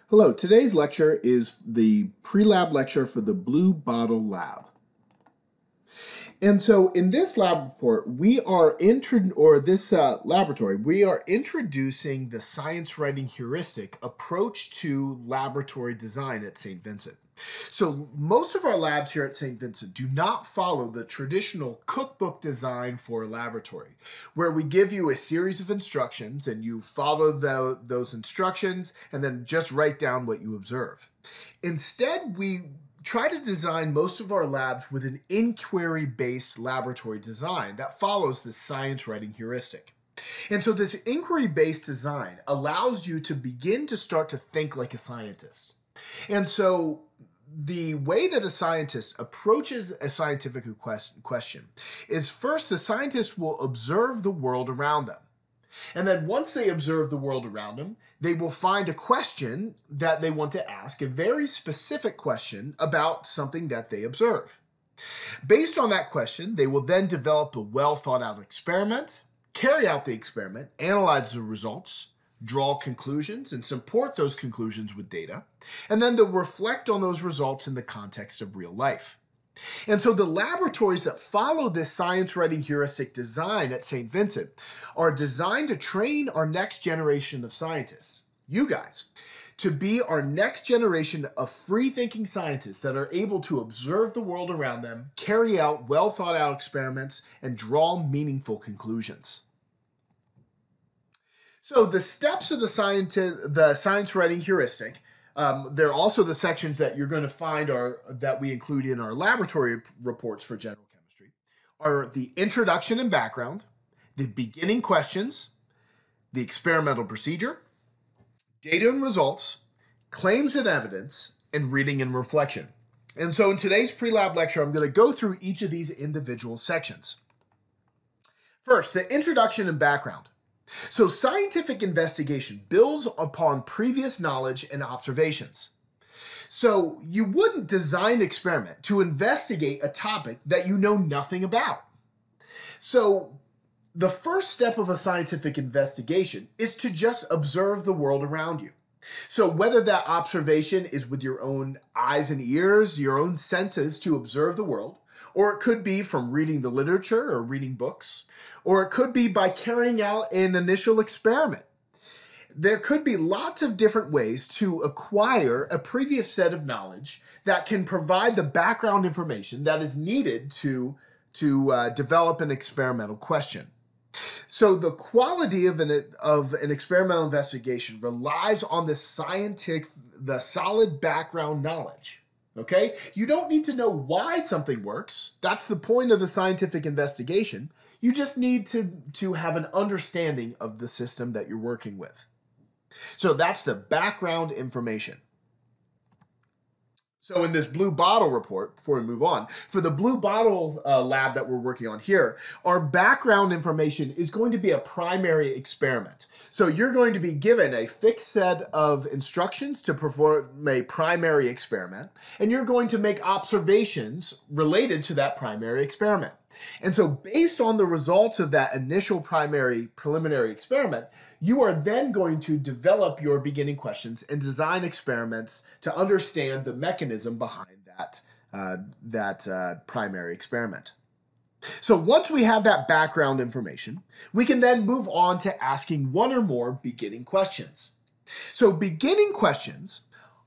Hello, today's lecture is the pre-lab lecture for the Blue Bottle Lab. And so in this lab report, we are laboratory, we are introducing the science writing heuristic approach to laboratory design at St. Vincent. So most of our labs here at St. Vincent do not follow the traditional cookbook design for a laboratory, where we give you a series of instructions and you follow those instructions and then just write down what you observe. Instead, we try to design most of our labs with an inquiry-based laboratory design that follows the science writing heuristic. And so this inquiry-based design allows you to begin to start to think like a scientist. And so the way that a scientist approaches a scientific question is first the scientist will observe the world around them. And then once they observe the world around them, they will find a question that they want to ask, a very specific question about something that they observe. Based on that question, they will then develop a well thought out experiment, carry out the experiment, analyze the results, draw conclusions, and support those conclusions with data, and then they'll reflect on those results in the context of real life. And so the laboratories that follow this science writing heuristic design at St. Vincent are designed to train our next generation of scientists, you guys, to be our next generation of free-thinking scientists that are able to observe the world around them, carry out well-thought-out experiments, and draw meaningful conclusions. So the steps of the science writing heuristic, there are also the sections that you're going to find that we include in our laboratory reports for general chemistry, are the introduction and background, the beginning questions, the experimental procedure, data and results, claims and evidence, and reading and reflection. And so in today's pre-lab lecture, I'm going to go through each of these individual sections. First, the introduction and background. So scientific investigation builds upon previous knowledge and observations. So you wouldn't design an experiment to investigate a topic that you know nothing about. So the first step of a scientific investigation is to just observe the world around you. So whether that observation is with your own eyes and ears, your own senses to observe the world, or it could be from reading the literature or reading books, or it could be by carrying out an initial experiment. There could be lots of different ways to acquire a previous set of knowledge that can provide the background information that is needed to develop an experimental question. So the quality of an experimental investigation relies on the solid background knowledge. Okay? You don't need to know why something works. That's the point of the scientific investigation. You just need to have an understanding of the system that you're working with. So that's the background information. So in this Blue Bottle report, before we move on, for the Blue Bottle lab that we're working on here, our background information is going to be a primary experiment. So you're going to be given a fixed set of instructions to perform a primary experiment, and you're going to make observations related to that primary experiment. And so based on the results of that initial preliminary experiment, you are then going to develop your beginning questions and design experiments to understand the mechanism behind that primary experiment. So once we have that background information, we can then move on to asking one or more beginning questions. So beginning questions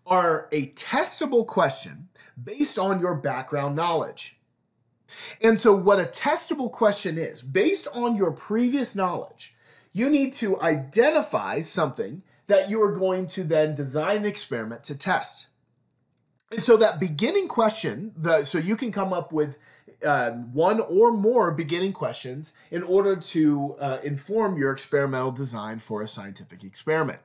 are a testable question based on your background knowledge. And so what a testable question is, based on your previous knowledge, you need to identify something that you are going to then design an experiment to test. And so that beginning question, so you can come up with one or more beginning questions in order to inform your experimental design for a scientific experiment.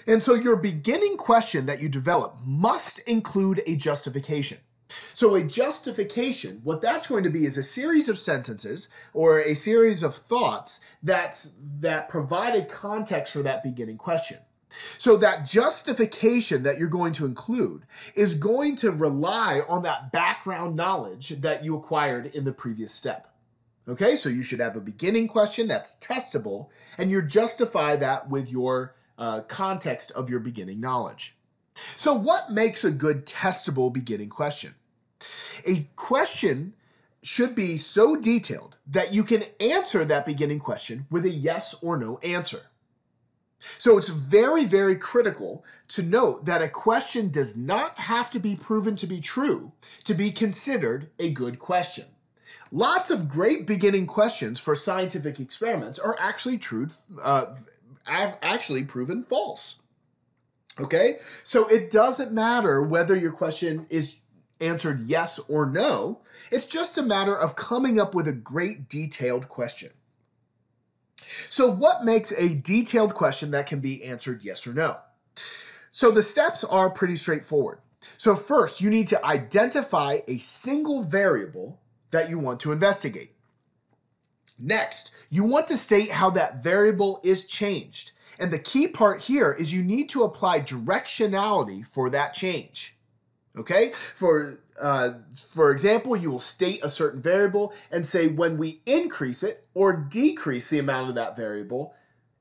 And so your beginning question that you develop must include a justification. So a justification, what that's going to be is a series of sentences or a series of thoughts that provide a context for that beginning question. So that justification that you're going to include is going to rely on that background knowledge that you acquired in the previous step. Okay, so you should have a beginning question that's testable, and you justify that with your context of your beginning knowledge. So what makes a good testable beginning question? A question should be so detailed that you can answer that beginning question with a yes or no answer. So it's very, very critical to note that a question does not have to be proven to be true to be considered a good question. Lots of great beginning questions for scientific experiments are actually proven false. Okay, so it doesn't matter whether your question is answered yes or no. It's just a matter of coming up with a great detailed question. So what makes a detailed question that can be answered yes or no? So the steps are pretty straightforward. So first, you need to identify a single variable that you want to investigate. Next, you want to state how that variable is changed. And the key part here is you need to apply directionality for that change. Okay? For example, you will state a certain variable and say when we increase it or decrease the amount of that variable,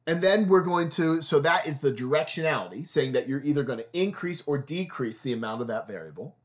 and then we're going to, so that is the directionality, saying that you're either going to increase or decrease the amount of that variable.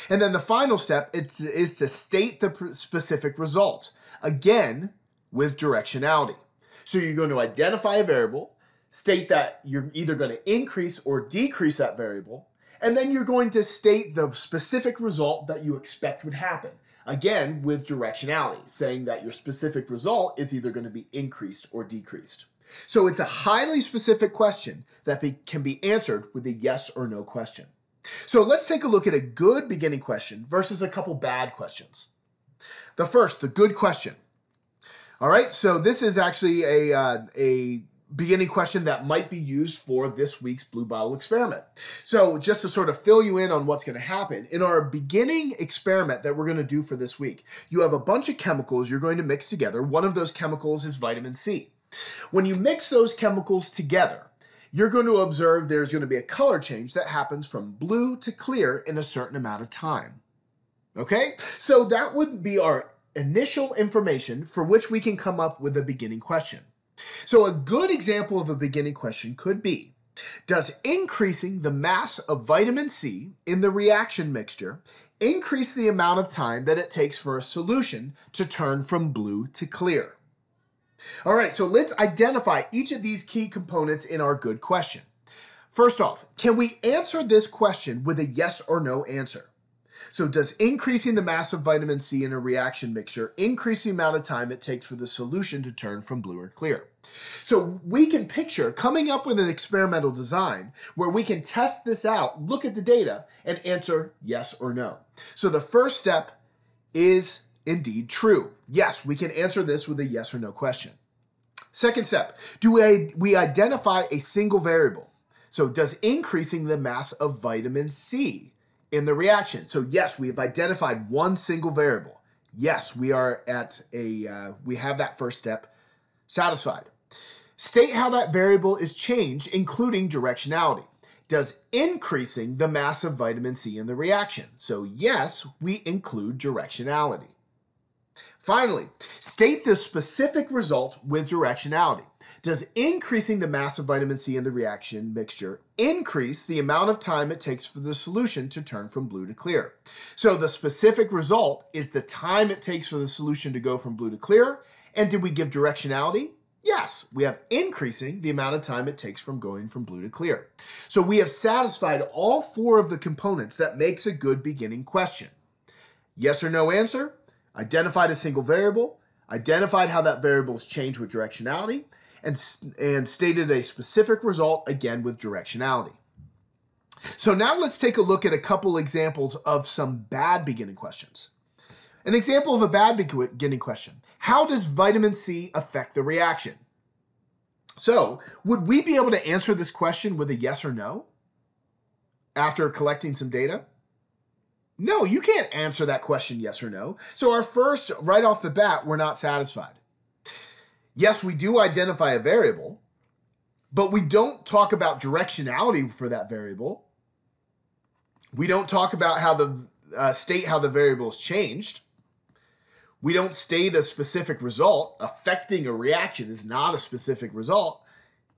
And then the final step is to state the specific result, again, with directionality. So you're going to identify a variable, state that you're either going to increase or decrease that variable, and then you're going to state the specific result that you expect would happen. Again, with directionality, saying that your specific result is either going to be increased or decreased. So it's a highly specific question that can be answered with a yes or no question. So let's take a look at a good beginning question versus a couple bad questions. The first, the good question. All right, so this is actually a beginning question that might be used for this week's blue bottle experiment. So just to sort of fill you in on what's going to happen, in our beginning experiment that we're going to do for this week, you have a bunch of chemicals you're going to mix together. One of those chemicals is vitamin C. When you mix those chemicals together, you're going to observe there's going to be a color change that happens from blue to clear in a certain amount of time. Okay? So that would be our initial information for which we can come up with a beginning question. So a good example of a beginning question could be, does increasing the mass of vitamin C in the reaction mixture increase the amount of time that it takes for a solution to turn from blue to clear? All right, so let's identify each of these key components in our good question. First off, can we answer this question with a yes or no answer? So does increasing the mass of vitamin C in a reaction mixture increase the amount of time it takes for the solution to turn from blue or clear? So we can picture coming up with an experimental design where we can test this out, look at the data, and answer yes or no. So the first step is indeed true. Yes, we can answer this with a yes or no question. Second step, do we identify a single variable? So does increasing the mass of vitamin C in the reaction? So yes, we have identified one single variable. Yes, we are at we have that first step satisfied. State how that variable is changed, including directionality. Does increasing the mass of vitamin C in the reaction? So yes, we include directionality. Finally, state the specific result with directionality. Does increasing the mass of vitamin C in the reaction mixture increase the amount of time it takes for the solution to turn from blue to clear? So the specific result is the time it takes for the solution to go from blue to clear. And did we give directionality? Yes, we have increasing the amount of time it takes from going from blue to clear. So we have satisfied all four of the components that makes a good beginning question. Yes or no answer, identified a single variable, identified how that variable is changed with directionality, and stated a specific result, again with directionality. So now let's take a look at a couple examples of some bad beginning questions. An example of a bad beginning question. How does vitamin C affect the reaction? So, would we be able to answer this question with a yes or no after collecting some data? No, you can't answer that question yes or no. So our first, right off the bat, we're not satisfied. Yes, we do identify a variable, but we don't talk about directionality for that variable. We don't talk about how state how the variable is changed. We don't state a specific result. Affecting a reaction is not a specific result.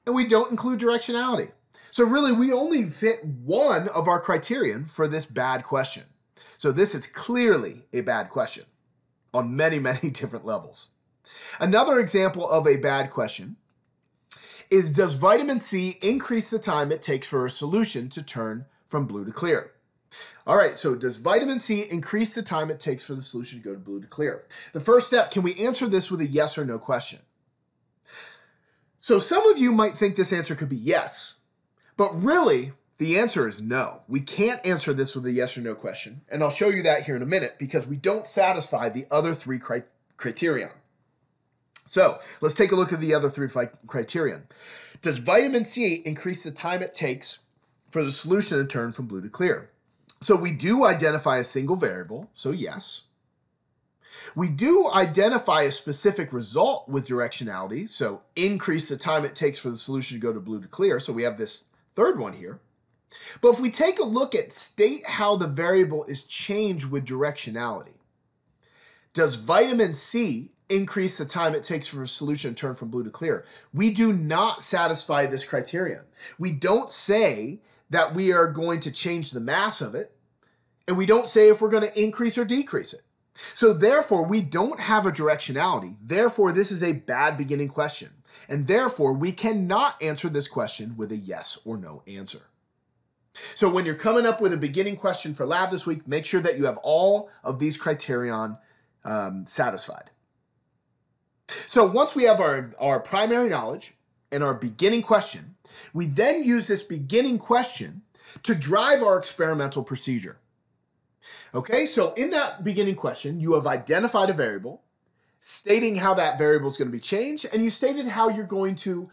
And we don't include directionality. So really, we only fit one of our criterion for this bad question. So this is clearly a bad question on many, many different levels. Another example of a bad question is, does vitamin C increase the time it takes for a solution to turn from blue to clear? All right, so does vitamin C increase the time it takes for the solution to go to blue to clear? The first step, can we answer this with a yes or no question? So some of you might think this answer could be yes, but really the answer is no. We can't answer this with a yes or no question, and I'll show you that here in a minute because we don't satisfy the other three criterion. So let's take a look at the other three criterion. Does vitamin C increase the time it takes for the solution to turn from blue to clear? So we do identify a single variable, so yes. We do identify a specific result with directionality, so increase the time it takes for the solution to go to blue to clear, so we have this third one here. But if we take a look at state how the variable is changed with directionality, does vitamin C increase the time it takes for a solution to turn from blue to clear? We do not satisfy this criterion. We don't say that we are going to change the mass of it, and we don't say if we're going to increase or decrease it. So therefore, we don't have a directionality. Therefore, this is a bad beginning question. And therefore, we cannot answer this question with a yes or no answer. So when you're coming up with a beginning question for lab this week, make sure that you have all of these criterion satisfied. So once we have our primary knowledge and our beginning question, we then use this beginning question to drive our experimental procedure. Okay, so in that beginning question, you have identified a variable, stating how that variable is going to be changed, and you stated how you're going to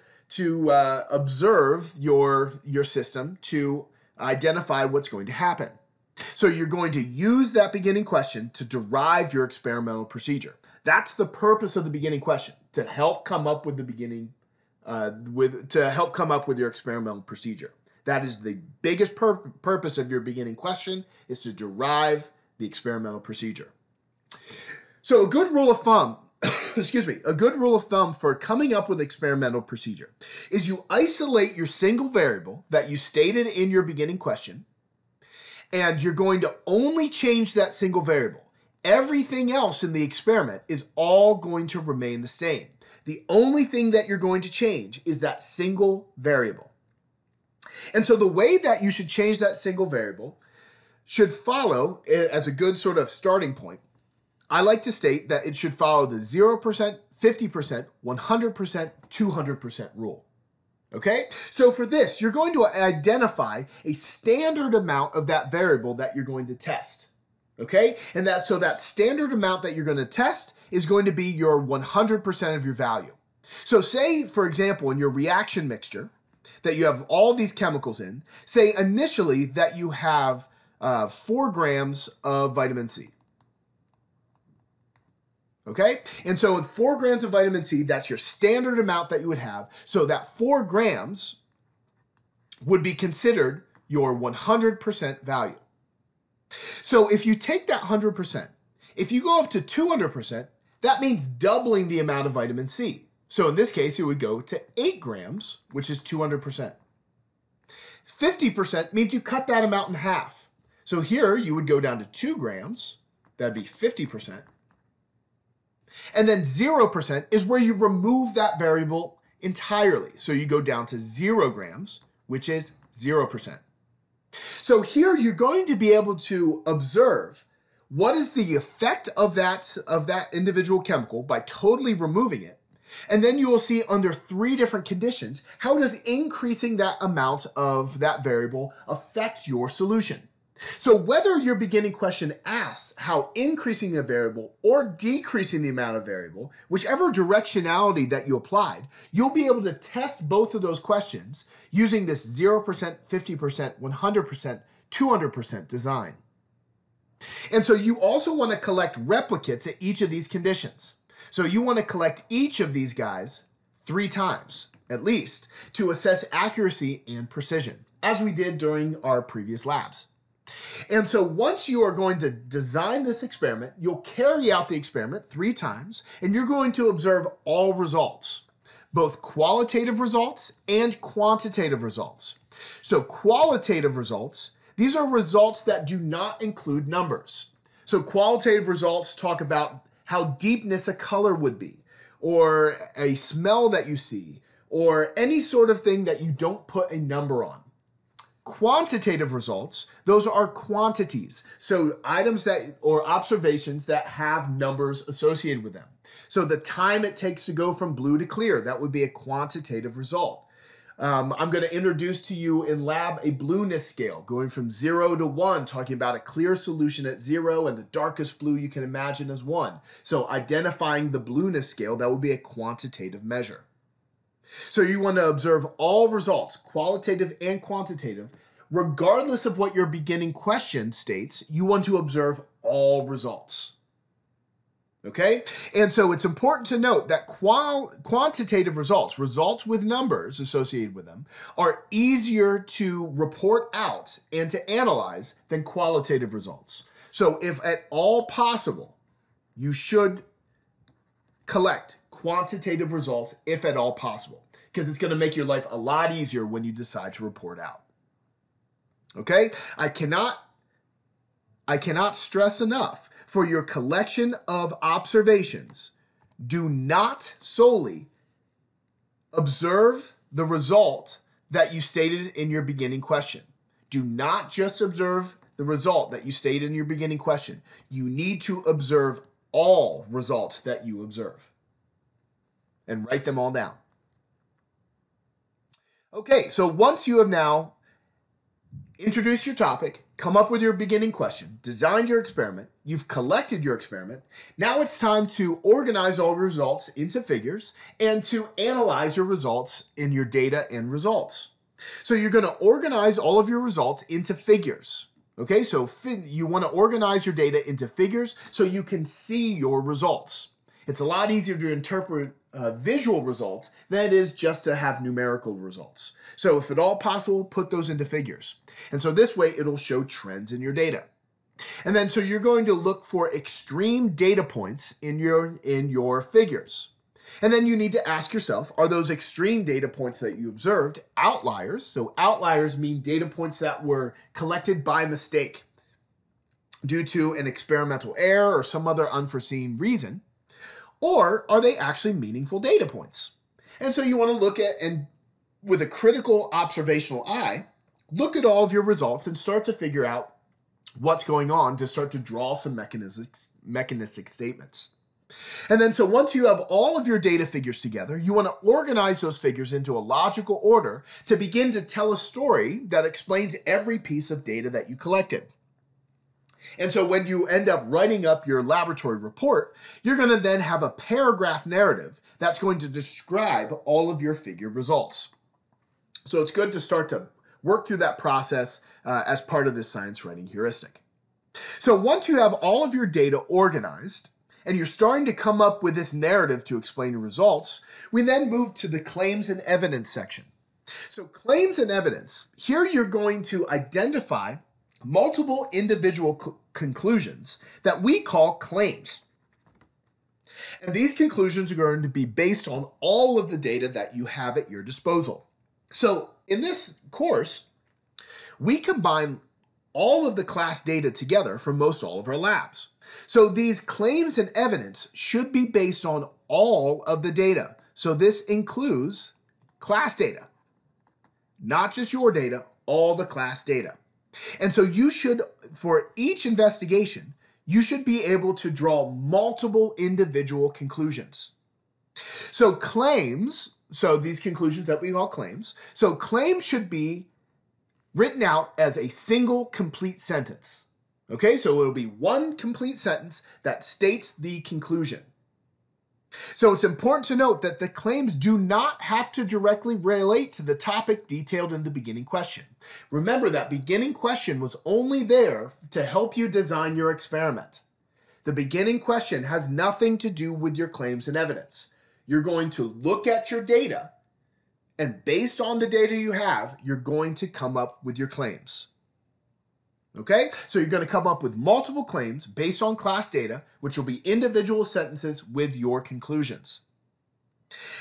observe your system to identify what's going to happen. So you're going to use that beginning question to derive your experimental procedure. That's the purpose of the beginning question, to help come up with the beginning, to help come up with your experimental procedure. That is the biggest purpose of your beginning question, is to derive the experimental procedure. So a good rule of thumb, a good rule of thumb for coming up with experimental procedure is you isolate your single variable that you stated in your beginning question, and you're going to only change that single variable. Everything else in the experiment is all going to remain the same. The only thing that you're going to change is that single variable. And so the way that you should change that single variable should follow, as a good sort of starting point, I like to state that it should follow the 0%, 50%, 100%, 200% rule. Okay? So for this, you're going to identify a standard amount of that variable that you're going to test. Okay? And so that standard amount that you're going to test is going to be your 100% of your value. So say, for example, in your reaction mixture, that you have all these chemicals in, say initially that you have 4 grams of vitamin C. Okay? And so with 4 grams of vitamin C, that's your standard amount that you would have. So that 4 grams would be considered your 100% value. So if you take that 100%, if you go up to 200%, that means doubling the amount of vitamin C. So in this case, it would go to 8 grams, which is 200%. 50% means you cut that amount in half. So here you would go down to 2 grams, that'd be 50%. And then 0% is where you remove that variable entirely. So you go down to 0 grams, which is 0%. So here you're going to be able to observe what is the effect of that individual chemical by totally removing it. And then you will see under 3 different conditions, how does increasing that amount of that variable affect your solution? So whether your beginning question asks how increasing the variable or decreasing the amount of variable, whichever directionality that you applied, you'll be able to test both of those questions using this 0%, 50%, 100%, 200% design. And so you also want to collect replicates at each of these conditions. So you want to collect each of these guys 3 times, at least, to assess accuracy and precision, as we did during our previous labs. And so once you are going to design this experiment, you'll carry out the experiment 3 times, and you're going to observe all results, both qualitative results and quantitative results. So qualitative results, these are results that do not include numbers. So qualitative results talk about how deepness a color would be, or a smell that you see, or any sort of thing that you don't put a number on. Quantitative results, those are quantities. So items that, or observations that have numbers associated with them. So the time it takes to go from blue to clear, that would be a quantitative result. I'm going to introduce to you in lab a blueness scale going from 0 to 1, talking about a clear solution at 0 and the darkest blue you can imagine as 1. So identifying the blueness scale, that would be a quantitative measure. So you want to observe all results, qualitative and quantitative, regardless of what your beginning question states. You want to observe all results. Okay? And so it's important to note that quantitative results, results with numbers associated with them, are easier to report out and to analyze than qualitative results. So if at all possible, you should collect quantitative results if at all possible, because it's going to make your life a lot easier when you decide to report out. Okay? I cannot stress enough, for your collection of observations, do not solely observe the result that you stated in your beginning question. Do not just observe the result that you stated in your beginning question. You need to observe all results that you observe and write them all down. Okay, so once you have now introduced your topic, come up with your beginning question, designed your experiment, you've collected your experiment, now it's time to organize all the results into figures and to analyze your results in your data and results. So you're going to organize all of your results into figures. Okay, so you want to organize your data into figures so you can see your results. It's a lot easier to interpret visual results than it is just to have numerical results. So if at all possible, put those into figures. And so this way it'll show trends in your data. And then so you're going to look for extreme data points in your figures. And then you need to ask yourself, are those extreme data points that you observed outliers? So outliers mean data points that were collected by mistake due to an experimental error or some other unforeseen reason. Or are they actually meaningful data points? And so you want to look at, and with a critical observational eye, look at all of your results and start to figure out what's going on, to start to draw some mechanistic statements. And then so once you have all of your data figures together, you want to organize those figures into a logical order to begin to tell a story that explains every piece of data that you collected. And so when you end up writing up your laboratory report, you're going to then have a paragraph narrative that's going to describe all of your figure results. So it's good to start to work through that process as part of this science writing heuristic. So once you have all of your data organized, and you're starting to come up with this narrative to explain your results, we then move to the claims and evidence section. So claims and evidence, here you're going to identify multiple individual conclusions that we call claims. And these conclusions are going to be based on all of the data that you have at your disposal. So in this course, we combine all of the class data together for most all of our labs. So these claims and evidence should be based on all of the data. So this includes class data, not just your data, all the class data. And so you should, for each investigation, you should be able to draw multiple individual conclusions. So claims, so these conclusions that we call claims, so claims should be written out as a single complete sentence. Okay, so it'll be one complete sentence that states the conclusion. So it's important to note that the claims do not have to directly relate to the topic detailed in the beginning question. Remember that beginning question was only there to help you design your experiment. The beginning question has nothing to do with your claims and evidence. You're going to look at your data, and based on the data you have, you're going to come up with your claims. Okay, so you're going to come up with multiple claims based on class data, which will be individual sentences with your conclusions.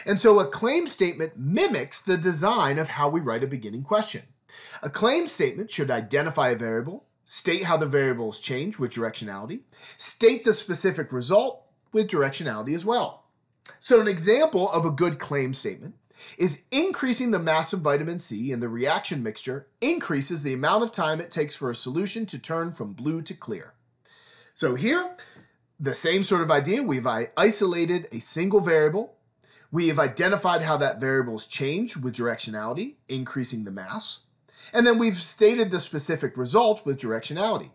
And so a claim statement mimics the design of how we write a beginning question. A claim statement should identify a variable, state how the variables change with directionality, state the specific result with directionality as well. So an example of a good claim statement is increasing the mass of vitamin C in the reaction mixture increases the amount of time it takes for a solution to turn from blue to clear. So here, the same sort of idea. We've isolated a single variable. We have identified how that variable's change with directionality, increasing the mass. And then we've stated the specific result with directionality.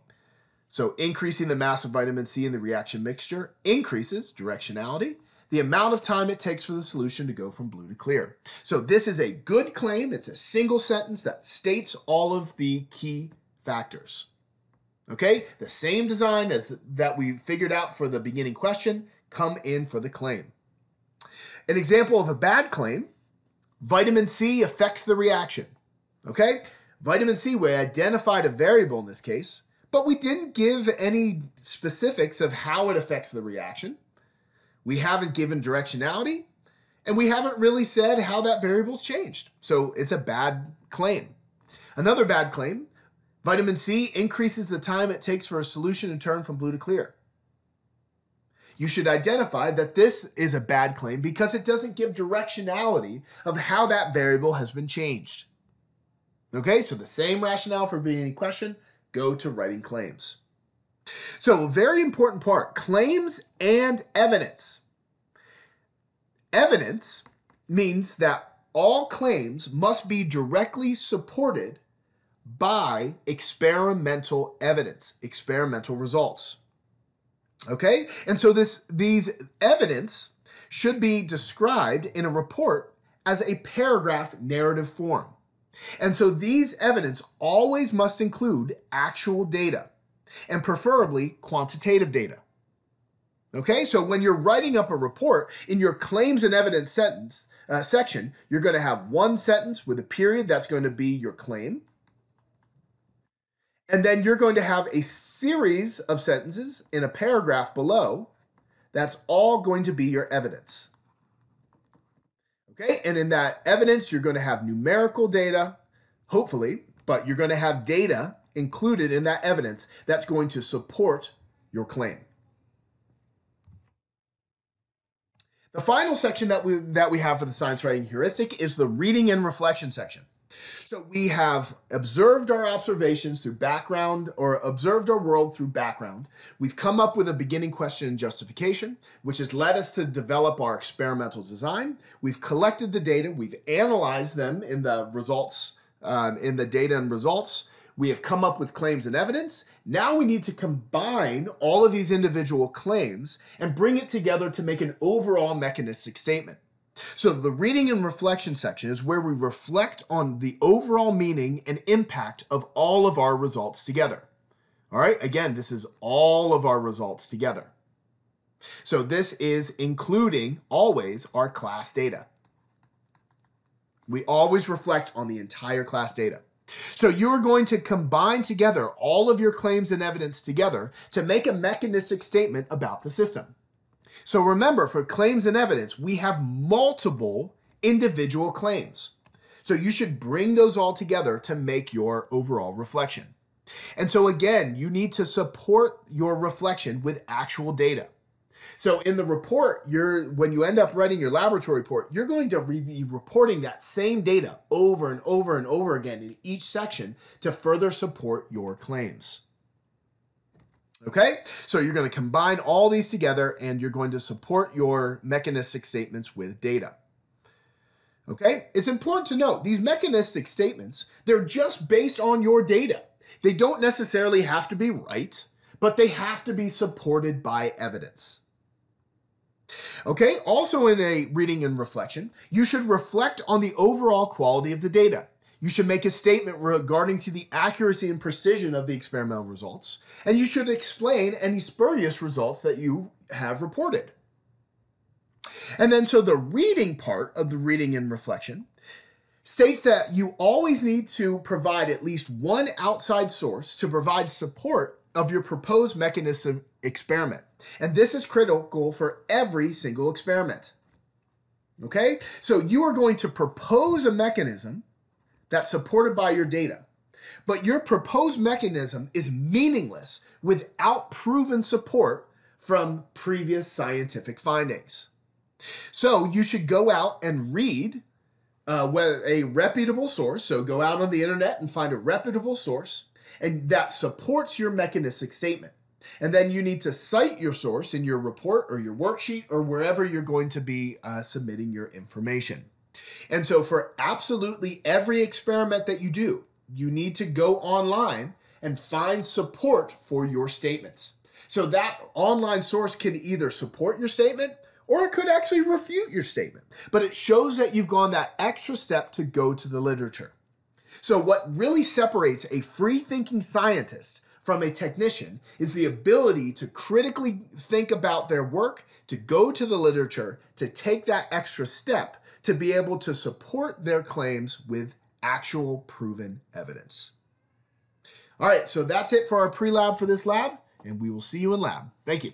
So increasing the mass of vitamin C in the reaction mixture increases directionality, the amount of time it takes for the solution to go from blue to clear. So this is a good claim. It's a single sentence that states all of the key factors. Okay, the same design as that we figured out for the beginning question come in for the claim. An example of a bad claim, vitamin C affects the reaction. Okay, vitamin C, we identified a variable in this case, but we didn't give any specifics of how it affects the reaction. We haven't given directionality, and we haven't really said how that variable's changed. So it's a bad claim. Another bad claim, vitamin C increases the time it takes for a solution to turn from blue to clear. You should identify that this is a bad claim because it doesn't give directionality of how that variable has been changed. Okay, so the same rationale for being any question, go to writing claims. So a very important part, claims and evidence. Evidence means that all claims must be directly supported by experimental evidence, experimental results. Okay? And so these evidence should be described in a report as a paragraph narrative form. And so these evidence always must include actual data, and preferably quantitative data. Okay, so when you're writing up a report, in your claims and evidence section, you're going to have one sentence with a period that's going to be your claim. And then you're going to have a series of sentences in a paragraph below. That's all going to be your evidence. Okay, and in that evidence, you're going to have numerical data, hopefully, but you're going to have data included in that evidence that's going to support your claim. The final section that we have for the science writing heuristic is the reading and reflection section. So we have observed our observations through background, or observed our world through background. We've come up with a beginning question and justification, which has led us to develop our experimental design. We've collected the data. We've analyzed them in the results, in the data and results. We have come up with claims and evidence. Now we need to combine all of these individual claims and bring it together to make an overall mechanistic statement. So the reading and reflection section is where we reflect on the overall meaning and impact of all of our results together. All right, again, this is all of our results together. So this is including always our class data. We always reflect on the entire class data. So you're going to combine together all of your claims and evidence together to make a mechanistic statement about the system. So remember, for claims and evidence, we have multiple individual claims. So you should bring those all together to make your overall reflection. And so again, you need to support your reflection with actual data. So in the report, when you end up writing your laboratory report, you're going to be reporting that same data over and over and over again in each section to further support your claims. Okay, so you're going to combine all these together and you're going to support your mechanistic statements with data. Okay, it's important to note these mechanistic statements, they're just based on your data. They don't necessarily have to be right, but they have to be supported by evidence. Okay, also in a reading and reflection, you should reflect on the overall quality of the data. You should make a statement regarding to the accuracy and precision of the experimental results, and you should explain any spurious results that you have reported. And then so the reading part of the reading and reflection states that you always need to provide at least one outside source to provide support of your proposed mechanism experiment. And this is critical for every single experiment. Okay, so you are going to propose a mechanism that's supported by your data. But your proposed mechanism is meaningless without proven support from previous scientific findings. So you should go out and read a reputable source. So go out on the internet and find a reputable source and that supports your mechanistic statement. And then you need to cite your source in your report or your worksheet or wherever you're going to be submitting your information. And so for absolutely every experiment that you do, you need to go online and find support for your statements. So that online source can either support your statement or it could actually refute your statement. But it shows that you've gone that extra step to go to the literature. So what really separates a free-thinking scientist from a technician is the ability to critically think about their work, to go to the literature, to take that extra step to be able to support their claims with actual proven evidence. All right, so that's it for our pre-lab for this lab, and we will see you in lab. Thank you.